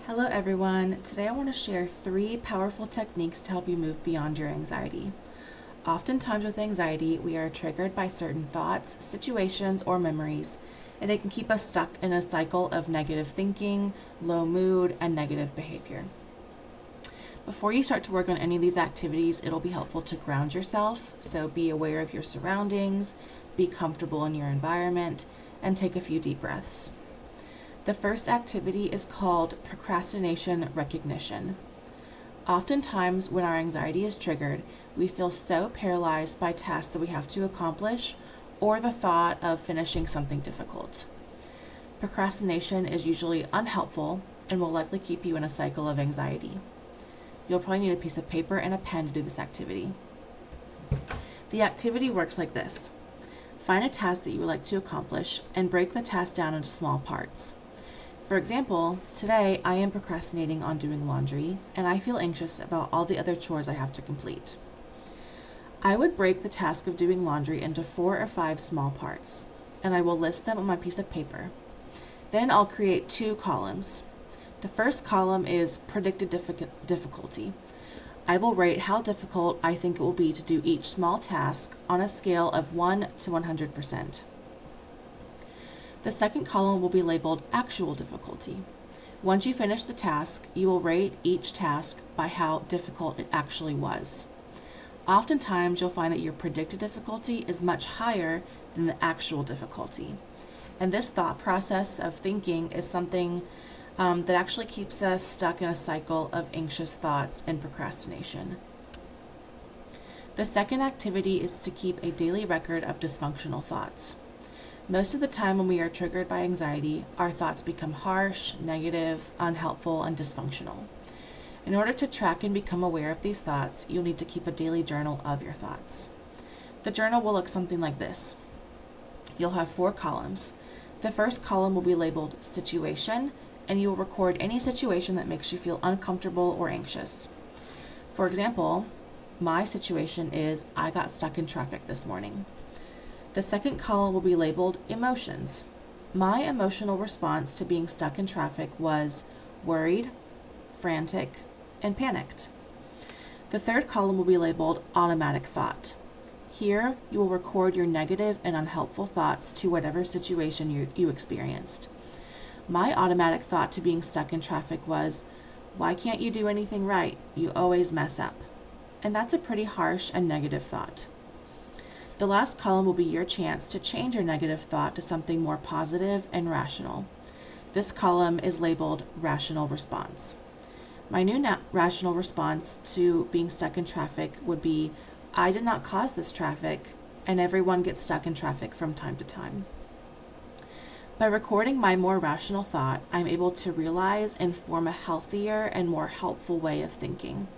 Hello everyone. Today I want to share 3 powerful techniques to help you move beyond your anxiety. Oftentimes with anxiety, we are triggered by certain thoughts, situations, or memories, and it can keep us stuck in a cycle of negative thinking, low mood, and negative behavior. Before you start to work on any of these activities, it'll be helpful to ground yourself, so be aware of your surroundings, be comfortable in your environment, and take a few deep breaths. The first activity is called Procrastination Recognition. Oftentimes, when our anxiety is triggered, we feel so paralyzed by tasks that we have to accomplish or the thought of finishing something difficult. Procrastination is usually unhelpful and will likely keep you in a cycle of anxiety. You'll probably need a piece of paper and a pen to do this activity. The activity works like this. Find a task that you would like to accomplish and break the task down into small parts. For example, today I am procrastinating on doing laundry, and I feel anxious about all the other chores I have to complete. I would break the task of doing laundry into 4 or 5 small parts, and I will list them on my piece of paper. Then I'll create 2 columns. The first column is predicted difficulty. I will rate how difficult I think it will be to do each small task on a scale of 1 to 100%. The second column will be labeled actual difficulty. Once you finish the task, you will rate each task by how difficult it actually was. Oftentimes, you'll find that your predicted difficulty is much higher than the actual difficulty. And this thought process of thinking is something that actually keeps us stuck in a cycle of anxious thoughts and procrastination. The second activity is to keep a daily record of dysfunctional thoughts. Most of the time when we are triggered by anxiety, our thoughts become harsh, negative, unhelpful, and dysfunctional. In order to track and become aware of these thoughts, you'll need to keep a daily journal of your thoughts. The journal will look something like this. You'll have 4 columns. The first column will be labeled situation, and you will record any situation that makes you feel uncomfortable or anxious. For example, my situation is I got stuck in traffic this morning. The second column will be labeled emotions. My emotional response to being stuck in traffic was worried, frantic, and panicked. The third column will be labeled automatic thought. Here, you will record your negative and unhelpful thoughts to whatever situation you experienced. My automatic thought to being stuck in traffic was, why can't you do anything right? You always mess up. And that's a pretty harsh and negative thought. The last column will be your chance to change your negative thought to something more positive and rational. This column is labeled rational response. My new rational response to being stuck in traffic would be, I did not cause this traffic, and everyone gets stuck in traffic from time to time. By recording my more rational thought, I'm able to realize and form a healthier and more helpful way of thinking.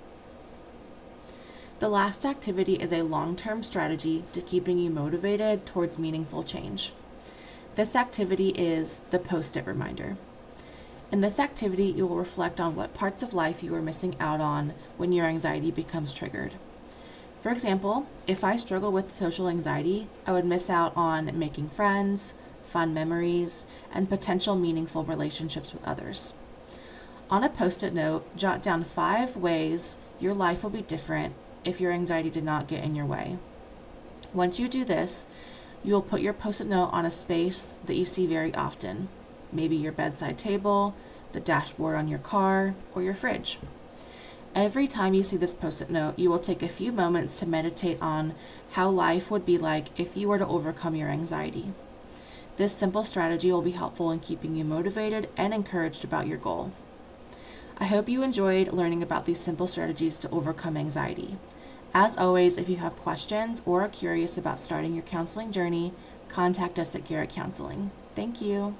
The last activity is a long-term strategy to keeping you motivated towards meaningful change. This activity is the Post-it reminder. In this activity, you will reflect on what parts of life you are missing out on when your anxiety becomes triggered. For example, if I struggle with social anxiety, I would miss out on making friends, fun memories, and potential meaningful relationships with others. On a Post-it note, jot down 5 ways your life will be different if your anxiety did not get in your way. Once you do this, you will put your Post-it note on a space that you see very often, maybe your bedside table, the dashboard on your car, or your fridge. Every time you see this Post-it note, you will take a few moments to meditate on how life would be like if you were to overcome your anxiety. This simple strategy will be helpful in keeping you motivated and encouraged about your goal. I hope you enjoyed learning about these simple strategies to overcome anxiety. As always, if you have questions or are curious about starting your counseling journey, contact us at Garrett Counseling. Thank you.